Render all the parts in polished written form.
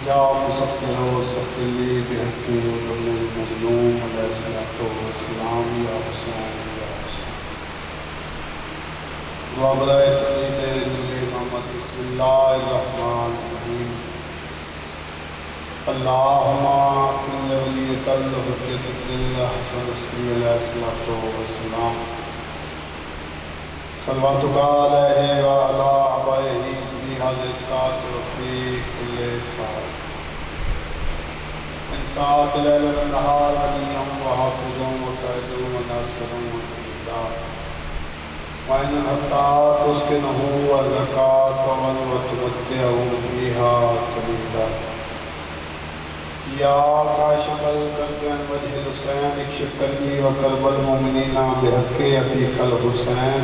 یا مسکر و سکلی بحق ابن المظلوم علیہ السلام یا حسین یا حسین دعا برائے تقلید نبی محمد بسم اللہ الرحمن الرحیم اللہم کل ولیک الحجت ابن حسن عسکری علیہ السلام صلواتک علیہ وعلی آبائہ فی هذه الساعة وفی کل ساعة ان ساعة لیل والنہار ولیا وحافظ وقائد وناصر ومعیدا وإن الحطات تسکنہ والرکات وتمتعہ فیہا طویلا یا کاشف الکرب عن وجہ الحسین اکشف کربی وکرب المؤمنین بحق عقیق الحسین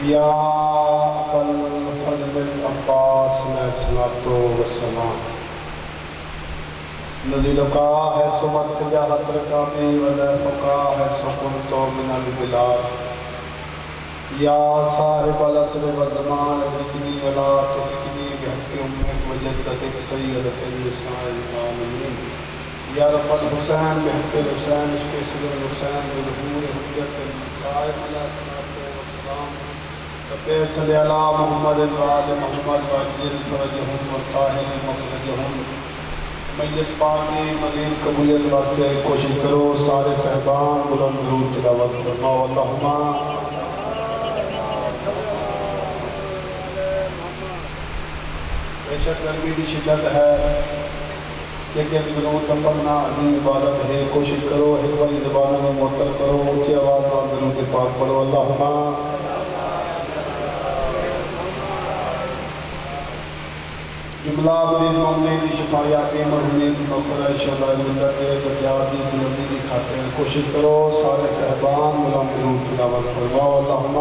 یا ابا الفضل العباس علیہ السلام الذی لقا ہے سمت تجاہت رکابی ولیفقا ہے سکنتو من البلاد یا صاحب العصر والزمان ادرکنی ولا تدرکنی بحق امک وجدتک سیدت النساء العالمین یا رب الحسین بحق الحسین عشق صدر الحسین بظہور حجت القائم علیہ السلام رب صلی اللہ محمد وآل محمد وعجل فرجہم وساہل مخرجہم مجلس پاک میں مزید قبولیت واسطے کوشش کرو سارے صحبان بلند درود تلاوت فرماؤ اللہم بے شک گرمی کی شدت ہے لیکن درود پڑھنا عظیم عبادت ہے کوشش کرو ایک باری زبانوں میں معطل کرو اونچی آواز میں درود پاک پڑھو اللہم جملہ مریض مومنین کی شفایات مرحومین کی مغفرت شہدائے ملت درجات کی بلندی کی خاطر کوشش کرو سارے صحبان بلند درود تلاوت فرماؤ اللہم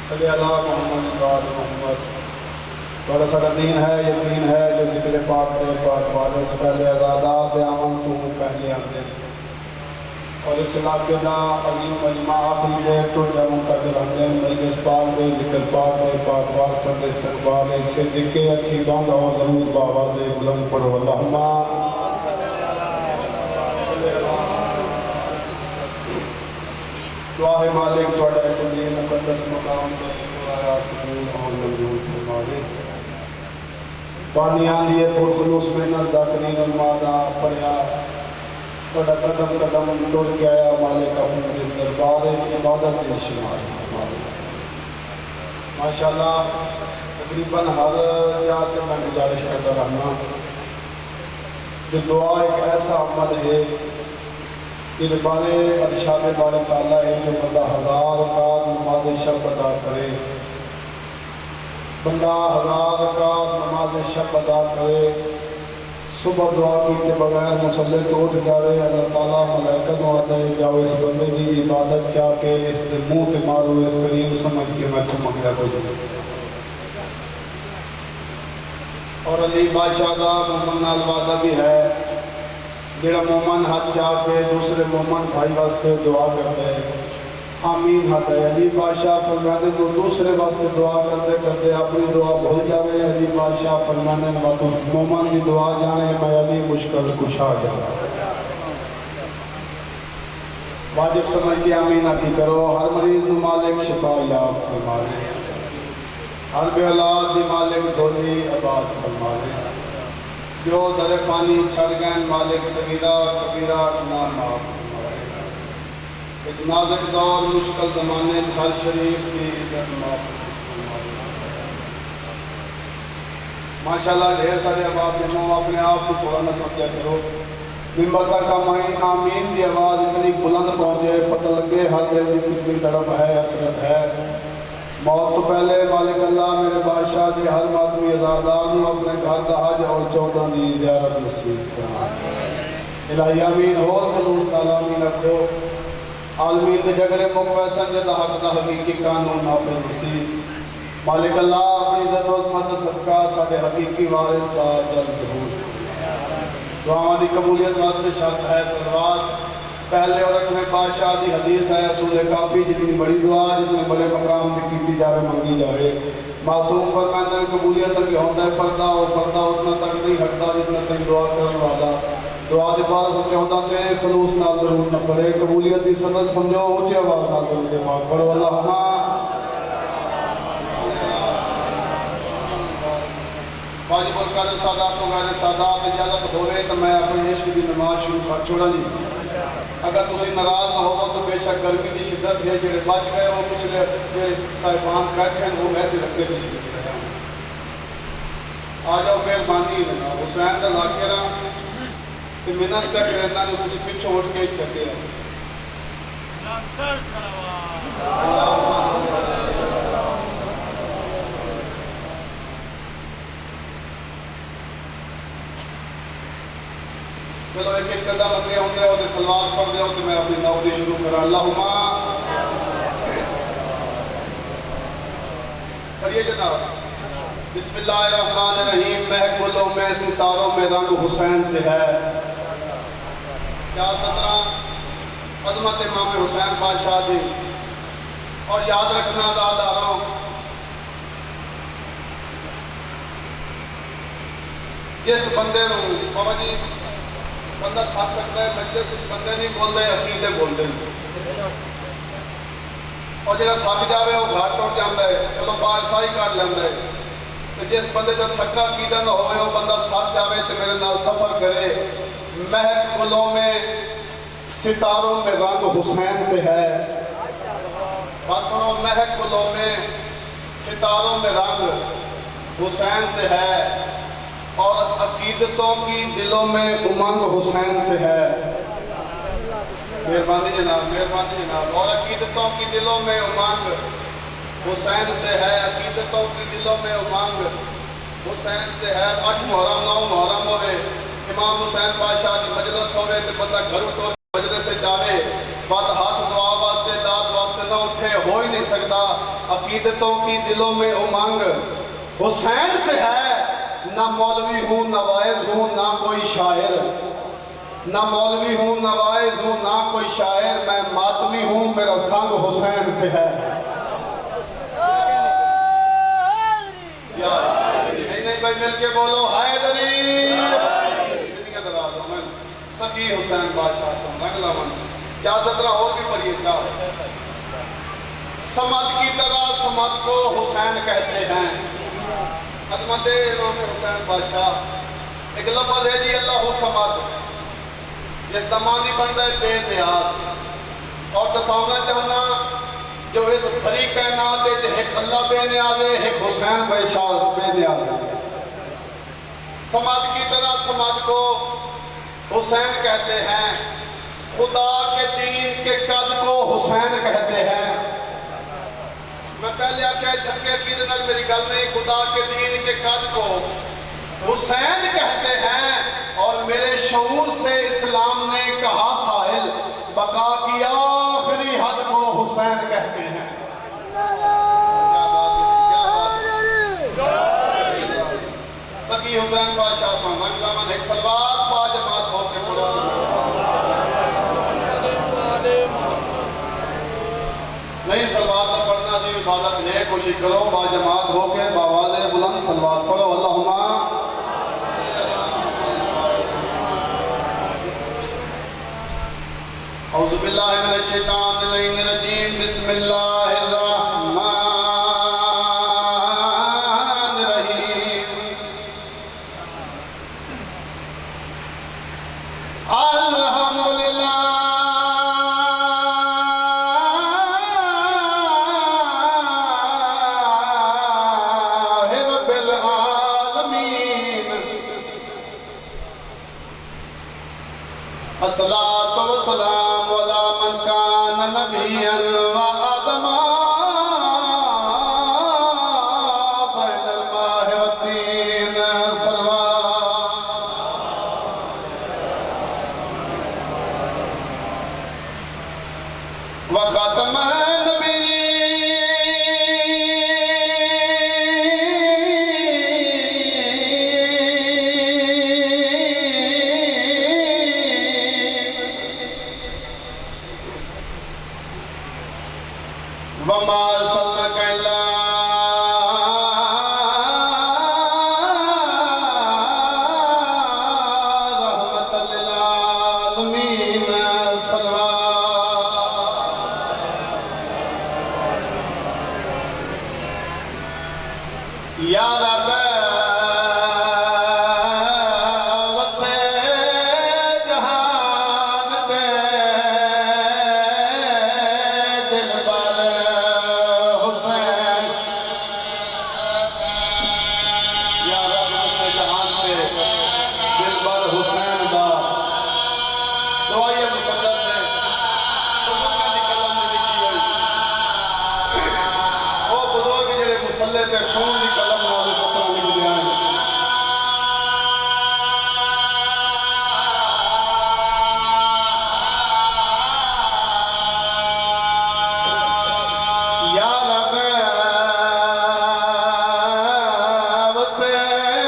صلی اللہ محمد وآل محمد بڑا سارا دین ہے یقین ہے جو ذکر پاک دے پاک والے سے پہلے آزادات آمن تو پہلے آتے اور اس علاقے دا عظیم مجمع آخری دیر تو جانوں تک رہنے مجلس پاک دے ذکر پاک دے پاک وارسن دے استقبال سے ذکر اکی باندھا ہو ضرور باواز بلند پڑھو اللہم دعا ہے مالک توڑا ایسے لیے مقدس مقام پر آیات قبول اور منظور فرمائے پانیان لیے پر خلوص میں نزداکرین المادہ پڑھیا بڑا قدم قدم ٹوڑ کے آیا مالک اپنے دربار عبادت شمار ماشاءاللہ تقریباً ہر جات میں گزارش کرتا رہنا کہ دعا ایک ایسا عمل ہے کہ بارے ارشاد بارے تعالیٰ ہے جو بندہ 1000 رکعت نماز شب ادا کرے بندہ 1000 رکعت نماز شب ادا کرے صبح دعا کی بغیر مسلح تو اٹھ جاوے اللہ تعالیٰ ملائکت وعدہ جاوے اس بندے کی عبادت چاہ کے اس کے منہ کے مارو اس قریب سمجھ کے میں چمک گیا کچھ اور علی بادشاہ دا مومن نال وعدہ بھی ہے جڑا مومن ہاتھ چاہ کے دوسرے مومن بھائی واسطے دعا کرتے ہیں آمین ہاتھ ہے علی بادشاہ فرمانے کو دوسرے واسطے دعا کرتے کرتے اپنی دعا بھول جاوے علی بادشاہ فرمانے کو مومن کی دعا جانے میں علی مشکل کشا جانا واجب سمجھ کے آمین آتی کرو ہر مریض نو مالک شفا یاب فرمانے ہر بے اولاد دی مالک دھولی عباد فرمانے جو در فانی چھڑ گئن مالک صغیرہ کبیرہ گناہ معاف اس نازک دور مشکل زمانے ہر شریف کی عزت معاف ماشاءاللہ ڈھیر سارے اباب جنہوں اپنے آپ کو تھوڑا نہ سمجھا کرو ممبر تک آمین کی آواز اتنی بلند پہنچے پتہ لگے ہر دل کی کتنی طرف ہے حسرت ہے موت تو پہلے مالک اللہ میرے بادشاہ جی ہر ماتمی ازادان اپنے گھر دا حج اور 14 دی زیارت نصیب کرنا الہی آمین اور خلوص تعالیٰ آمین رکھو عالمین کے جھگڑے مقویسن جدا حق دا حقیقی قانون نافذ نصیب مالک اللہ اپنی ضرورت مند صدقہ سارے حقیقی وارث کا جلد ظہور دعاواں دی قبولیت واسطے شرط ہے صلوات پہلے اور اٹھویں بادشاہ دی حدیث ہے اصول کافی جتنی بڑی دعا جتنے بڑے مقام تے کیتی جاوے منگی جاوے معصوم فرماتے ہیں قبولیت تک ہوتا ہے پردہ اتنا تک نہیں ہٹتا جتنا تک دعا کرنے والا دعا دے بعد 14 تے خلوص نال درود نہ پڑھے قبولیت دی سند سمجھو اونچی آواز نال درود پاک پڑھو اللہم واجب القادر سادات و غیر سادات اجازت ہوئے تو میں اپنے عشق دی نماز شروع کر چھوڑا جی اگر تسی ناراض نہ ہو تو بے شک گرمی دی شدت ہے جڑے بچ گئے وہ پچھلے جڑے صاحبان بیٹھے ہیں وہ بہتے رکھتے دی شدت ہے آ جاؤ مہربانی ہے حسین دا ذاکرہ کہ منت کر رہنا جو تسی پچھو اٹھ کے چلے ہیں چلو ایک ایک قدم اندرے ہوندے ہو سلوات پڑھ دے ہو تو میں اپنی نوکری شروع کرا اللہم پڑھیے جناب بسم اللہ الرحمن الرحیم مہک گلوں میں ستاروں میں رنگ حسین سے ہے 417 عظمت امام حسین بادشاہ دی اور یاد رکھنا داداروں جس بندے نوں بابا جی بندہ تھک سکتا ہے مجلس بندے نہیں بول دے عقیدے بول دے اور جڑا تھک جاوے وہ گھر ٹوٹ جاندا ہے چلو باہر سائی کر لیندا ہے تے جس بندے دا تھکا عقیدہ نہ ہوئے وہ بندہ ساتھ جاوے تے میرے نال سفر کرے مہک گلوں میں ستاروں میں رنگ حسین سے ہے بات سنو مہک گلوں میں ستاروں میں رنگ حسین سے ہے اور عقیدتوں کی دلوں میں امنگ حسین سے ہے مہربانی جناب اور عقیدتوں کی دلوں میں امنگ حسین سے ہے عقیدتوں کی دلوں میں امنگ حسین سے ہے 8 محرم 9 محرم ہوئے امام حسین بادشاہ کی مجلس ہوئے تو بندہ گھر اٹھو مجلس سے جاوے بات ہاتھ دعا واسطے داد واسطے نہ اٹھے ہو ہی نہیں سکتا عقیدتوں کی دلوں میں امنگ حسین سے ہے نہ مولوی ہوں نہ واعظ ہوں نہ کوئی شاعر نہ مولوی ہوں نہ واعظ ہوں نہ کوئی شاعر میں ماتمی ہوں میرا سنگ حسین سے ہے نہیں بھائی مل کے بولو حیدری سکی حسین بادشاہ تم اگلا من 417 اور بھی پڑھیے 4 سمد کی طرح سمد کو حسین کہتے ہیں عظمت امام حسین بادشاہ ایک لفظ ہے جی اللہ سمد جس دمانی بندہ بے نیاز اور دساؤنا چاہنا جو اس بھری کائنات ہے ایک اللہ بے نیاز ہے ایک حسین بے نیاز ہے سمد کی طرح سمد کو حسین کہتے ہیں خدا کے دین کے قد کو حسین کہتے ہیں میں پہلے آکے جھنکے کی دنال میری گل نہیں خدا کے دین کے قد کو حسین کہتے ہیں اور میرے شعور سے اسلام نے کہا ساحل بقا کی آخری حد کو حسین کہتے ہیں سکی حسین بادشاہ تھا اگلا من ایک سلوات با جماعت ہو کے پڑھو نہیں سلوات نہ پڑھنا دی عبادت ہے کوشش کرو با جماعت ہو کے باواز بلند سلوات پڑھو اللہم اعوذ باللہ من الشیطان الرجیم بسم اللہ الرحمن الصلاة والسلام على من كان نبيا وآدم بين الماء والدين صلوات وخاتم وما ارسلناك الا رحمة للعالمين یا رب وسے جہان دے دل بر حسین یا رب وسے جہان دے دل بر حسین دا دعائے مقدس ہے بزرگاں دی قلم میں لکھی ہوئی وہ بزرگ جڑے مسلح تے خون دی قلم نال سفر لکھ دیا ہے یا رب وسے جہان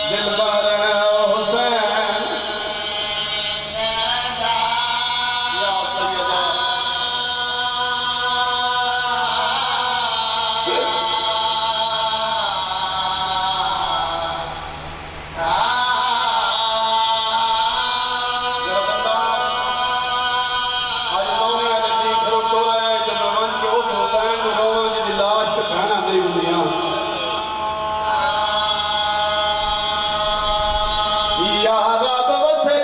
کے دل بر حسین یا سیدہ میرا بندہ آج نویں والے دی گھروں ٹولا ہے جو نوان کے اس حسین کو نوان جی دی لاش تے بہنا دے ہوندیاں یا رب وسے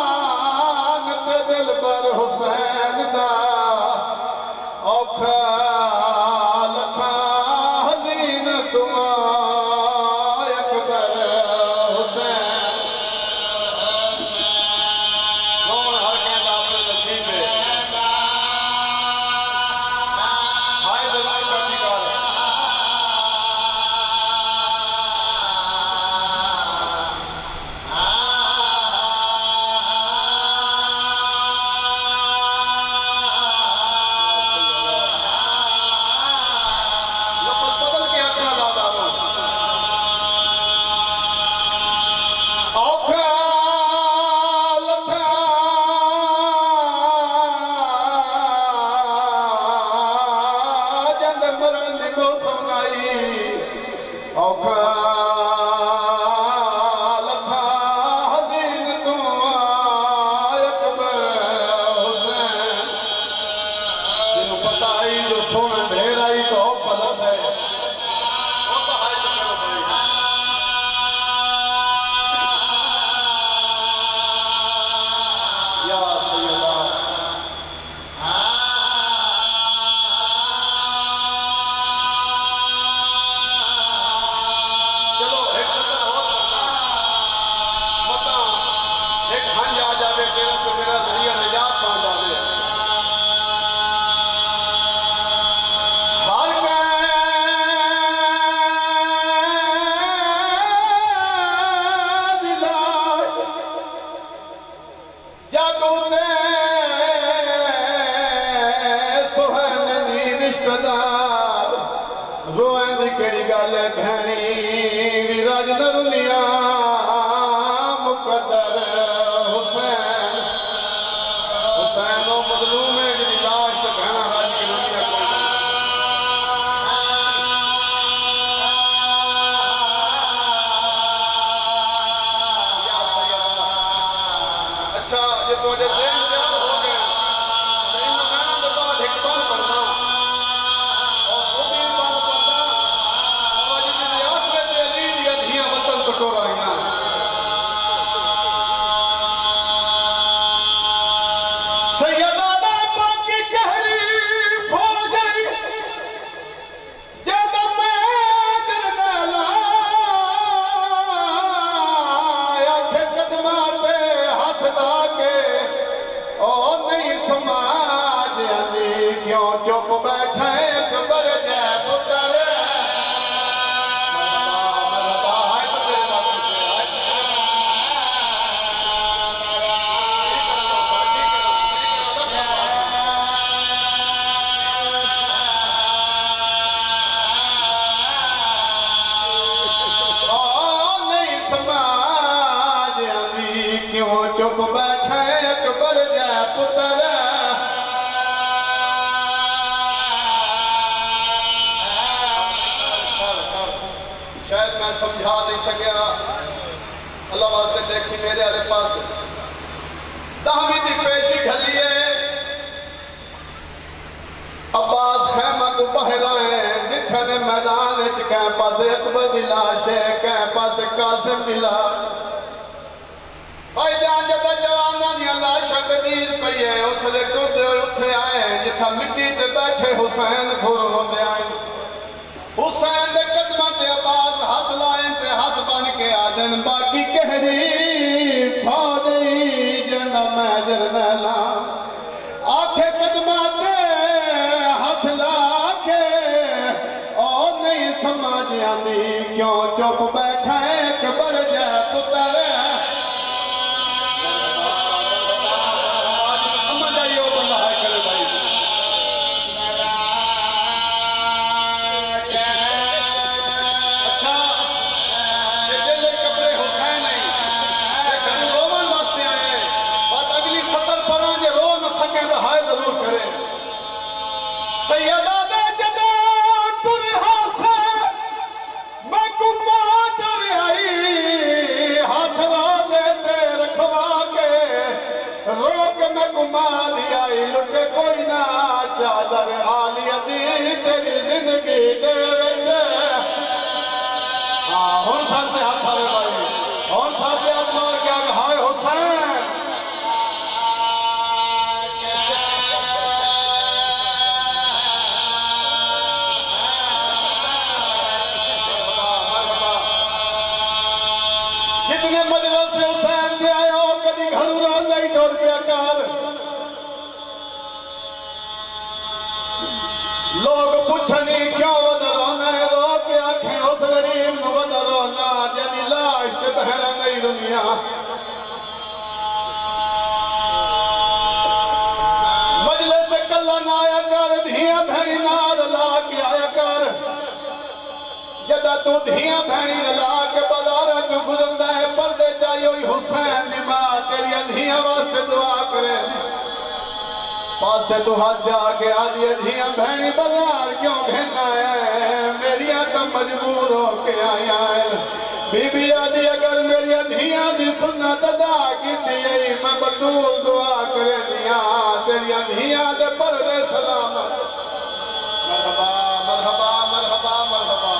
جہان تے دل بر حسین دا اوکھا لکھا حزین تم اکبر حسین کون ہر کہتا اپنے نصیب ہے ہائے دلائی کرتی کار لفظ بدل کے اپنا دادا ہوں اوکھا لکھا جند مرن دی موسم آئی اوکھا لکھا حزین تو اکبر حسین جنہوں پتہ آئی جو سونا ڈھیر آئی تو پلب ہے یا سیدہ چلو ایک سطر اور پڑھنا پتہ ایک ہنج آ جاوے تیرا تو میرا ذریعہ نجات پہنچ جاوے ہر قید لاش جادو دے سہن نی رشتہ دار روئیں دی کڑی گل بہنی ویراج نہ رلیاں مقدر حسین حسین و مظلوم ہے جی لاش تے بہنا راج کی نمی رکھو یا سیدہ اچھا جی تو ذہن تیار ہو گئے تو ان میں تو بعد ایک بار پڑھنا اور خود ہی بار پڑھنا بابا جی کی ریاست میں علی دی ادھیاں وطن تو چپ بیٹھے اکبر جے پتر شاید میں سمجھا نہیں سکیا اللہ واسطے دیکھی میرے والے پاس دہویں دی پیشی گھلیے عباس خیمہ کو بہرائے جتھنے میدان کہیں پاس اکبر دی لاش ہے کہیں پاس قاسم دی لاش بھائی جان جدہ جوانا دی اللہ شک دیر پئی ہے اس لئے کردے ہوئے اتھے آئے جتھا مٹی تے بیٹھے حسین گھر ہوندے آئے حسین دے قدمہ تے عباس ہاتھ لائیں تے ہاتھ بن کے آدن باقی کہری فاضی جنہ میجر نیلا آنکھیں قدمہ تے ہاتھ لا کے اور نہیں سمجھ آنی کیوں چپ بیٹھا ہے اکبر جے پتر سمجھ آئیے وہ بندہ ہے کرے بھائی اچھا یہ دل کپڑے حسین نہیں یہ کھڑی رومن واسطے آئے بات اگلی سطر پر آنجے رو نہ سکیں تو ہائے ضرور کریں سیدہ دے جدہ ٹرہا سے میں گمہ ڈر آئی ہاتھ رازے تے رکھوا کے روک میں گمہ دی آئی لٹے کوئی نہ چادر آلی دی تیری زندگی دے وچے ہون ساتھ ہاتھ آئے بھائی ہون ساتھ ہاتھ مار کے آگے ہائے حسین جتنے مجلس سے حسین سے آیا ہو کدی گھروں رہا نہیں ٹوڑ پیا کار لوگ پوچھنی کیوں ودرونا ہے رو کے آنکھیں اس غریب نو ودرونا جنی لاش تے بہرہ نہیں دنیا مجلس تے کلا نہ آیا کر دھیاں بھیڑی نار لا کے آیا کر جدہ تو دھیاں بھیڑی لا کے بازارہ جو گزردہ ہے پردے چاہیے ہوئی حسین نماں تیری دھیاں واسطے دعا کرے پاسے تو ہاتھ جا کے آدھی دھیاں بھیڑی بازار کیوں گھننا ہے میری آتا مجبور ہو کے آیا ہے بی بی آدھی اگر میری دھیاں دی سنت ادا کی دیئی میں بطول دعا کرے دیا تیری دھیاں دے پردے سلامت مرحبا مرحبا مرحبا مرحبا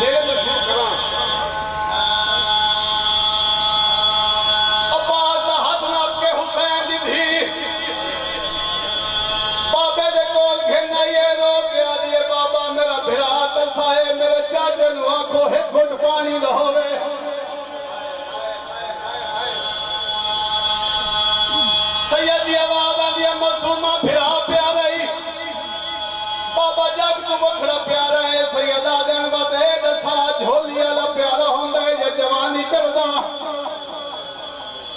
میرے مشہور کران عباس دا ہاتھ ناپ کے حسین دی دھی بابے دے کول گھننا یہ رو کے آدھیے بابا میرا بھرا تسائے میرے چاچے نو آنکھو ایک گھٹ پانی نہ ہوئے سیدی آواز آدھیا معصومہ بھرا پیارا ہی بابا جگ تو بکھڑا پیارا ہے سیدہ دین باتے دسا جھولی اللہ پیارا ہوندہ ہے یہ جوانی کردہ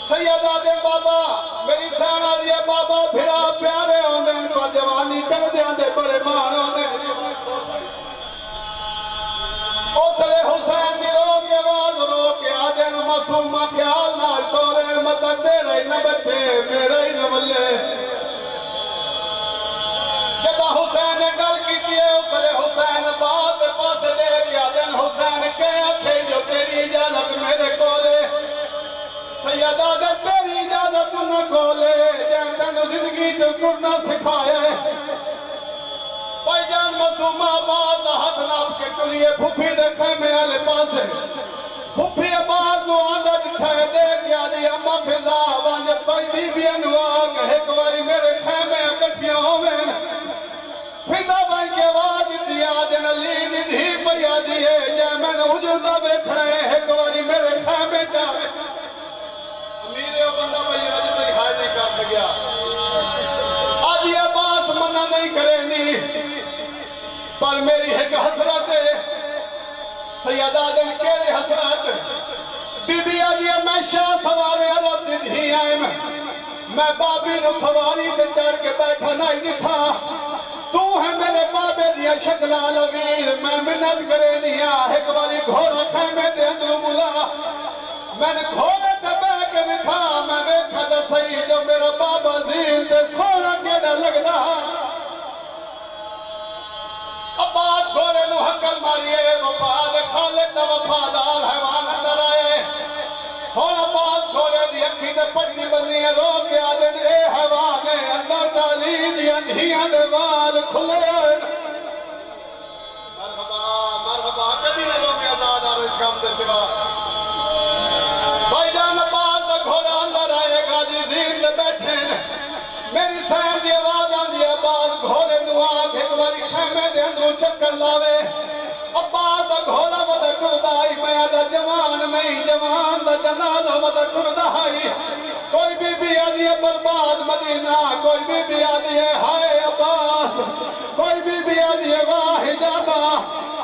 سیدہ دین بابا میری سانا دیا بابا بھرا پیارے ہوندے ان کو جوانی کردہ دے بڑے مان ہوندے اسلے حسین دی رو کے آواز رو کے آدین معصومہ خیال نال تورے مطلب تیرے ہی نہ بچے میرے ہی نہ ملے جدہ حسین نے گل کی دیئے اسلے حسین بات پاس دے کیا دن حسین کہا تھے جو تیری اجازت میرے کولے سیدہ دے تیری اجازت نہ کولے جہاں تنو زندگی جو کرنا سکھایا ہے بھائی جان معصومہ آباد ہاتھ ناپ کے ٹلیے پھوپھی دے خیمے آلے پاسے پھوپھی آباد نو آدھا جٹھائے دے کیا دی اما فضا وانجے بھائی بی بی انواغ ایک واری میرے خیمے اکٹھیاں ہوئے فضا بھائی کی آواز دیا دن علی دی دھی پیا دیئے جائے میں نے اجردہ بیٹھائے ایک واری میرے خیمے چاہے امیرے و بندہ بھائی رجب نہیں ہائے نہیں کر سکیا آدھی عباس منع نہیں کرے نہیں پر میری ایک حسرت ہے سیدہ دن کیلے حسرت بی بی آدھیا میں شاہ سوارے عرب دی دھی آئے میں بابی نو سواری تے چڑھ کے بیٹھا نہیں دکھا تو ہے میرے بابے دیا شکلہ لویر میں منت کرے دیا ایک باری گھوڑا خیمے دے اندر بلا میں نے گھوڑے تے بے کے بٹھا میں دیکھا دا صحیح جو میرا بابا زین تے سونا کیڑا لگدا عباس گھوڑے نو حقل ماریے وفاد خالق دا وفادار حیوان اندر آئے ہون عباس گھوڑے دی اکھی دے پٹی بندی ہے رو کے آدن اے حیوان اندر ڈالی دی انہیاں دے وال کھلے مرحبا کدی نہ لوگ آزاد آ رہے اس کام دے سوا بھائی جان عباس دا گھوڑا اندر آئے غازی زین دے بیٹھے میری سین دی آواز آن دی عباس گھوڑے نو آگ ایک باری خیمے دے اندروں چکر لاوے عباس دا گھوڑا ودا کردائی میں دا جوان نہیں جوان دا جنازہ ودا کردائی کوئی بی آدھی ہے برباد مدینہ کوئی بی آدھی ہے ہائے عباس کوئی بی آدھی ہے واہ جابا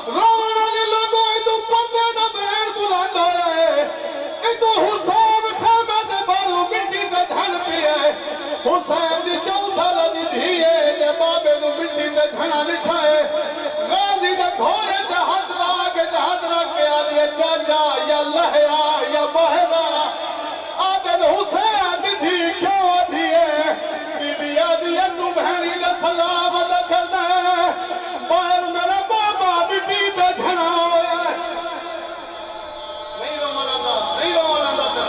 روان علی لوگوں ایدو پندے دا بین بلند ہوئے ایدو حسین خیمے دے بارو مٹی دے دھن پیئے حسین دی 4 سالہ دی دھیئے دے بابے نو مٹی دے دھنا نٹھائے غازی دے گھوڑے جہاد باگ جہاد رکھ کے آدھے چاچا یا لہیا یا بہرا عادل حسین دی دھی کیوں آدھیے بی بی آدھیے تو بہنی دے سلام ادا کر دے باہر میرا بابا مٹی دے دھنا ہوئے نہیں رو ملاندہ نہیں رو ملاندہ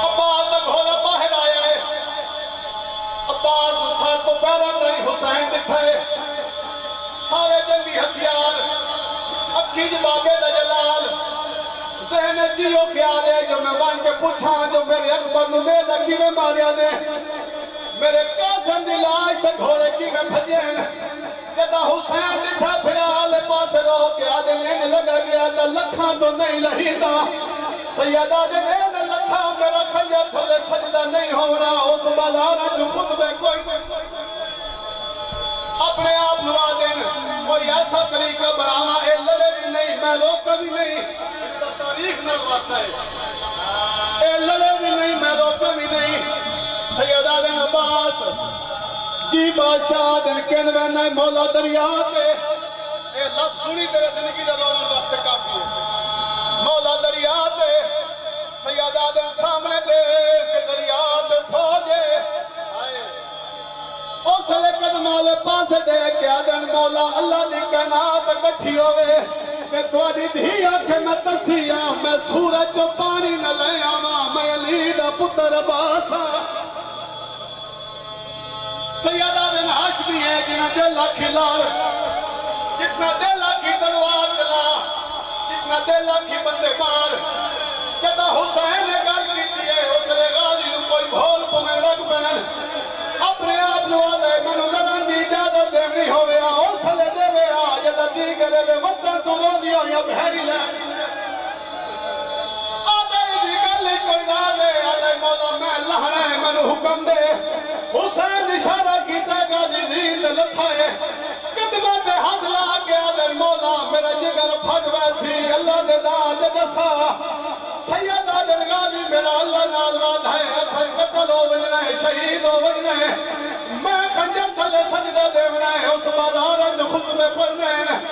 عباس دا گھوڑا باہر آیا ہے عباس نسان کو پیرا نہیں حسین دکھائے سارے جنگی ہتھیار اکھی جبابے دا جلال ذہن جیو خیال ہے جو میں وان کے پوچھا جو میرے اکبر نو میزہ کی میں ماریا دے میرے قاسم دی لاج تے گھوڑے کی میں بھجین جدا حسین دکھا پھرا آلے پاس رو کے آدھے لینے لگا گیا تا لکھاں تو نہیں لہی دا سیدہ دے لینے لکھاں میرا کھلیا تھلے سجدہ نہیں ہونا اس بازارہ جو خطبے کوئی اپنے آپ نوا دین کوئی ایسا طریقہ بنانا اے لڑے بھی نہیں میں روکا بھی نہیں تاریخ نہ واسطہ ہے اے لڑے بھی نہیں میں روکا بھی نہیں سیدہ دن عباس جی بادشاہ دن کنوے نئے مولا دریا کے اے لفظ سنی تیرے زندگی دا دوران واسطے کافی ہے مولا دریا کے سیدہ دن سامنے دے کہ دریا دے پھوجے اس لے قدمالے پاس دے کہ آدن مولا اللہ دی کائنات کٹھی ہوئے کہ توڑی دھی آنکھیں میں تسیاں میں سورج جو پانی نہ لے آواں میں علی دا پتر عباسا سیدہ بن ہاشمی ہے جنہ دلہ کھلار جتنا دلہ کی تلوار چلا جتنا دلہ کی بندے مار جدا حسین نے گل کی دیئے اس لے غازی نو کوئی بھول پمیں لگ بین اپنے آپ نو آدھے منو لڑن دی اجازت دیونی ہوئے حوصلے دے وے جدا دیگرے دے وطن تو رو دیا یا بہری لے آدھے دی گلی کوئی نہ دے آدھے مولا میں لہنے منو حکم دے حسین اشارہ کیتا غازی زین دے لکھائے قدمہ دے حد لا کے آدھے مولا میرا جگر پھٹ ویسی اللہ دے داد دسا سیدہ دل غازی میرا اللہ نال وعد ہے ایسا قتل ہو وجنا ہے شہید ہو وجنا ہے میں خنجر تھلے سجدہ دیونا ہے اس بازارہ جو خطبے پڑھنے ہیں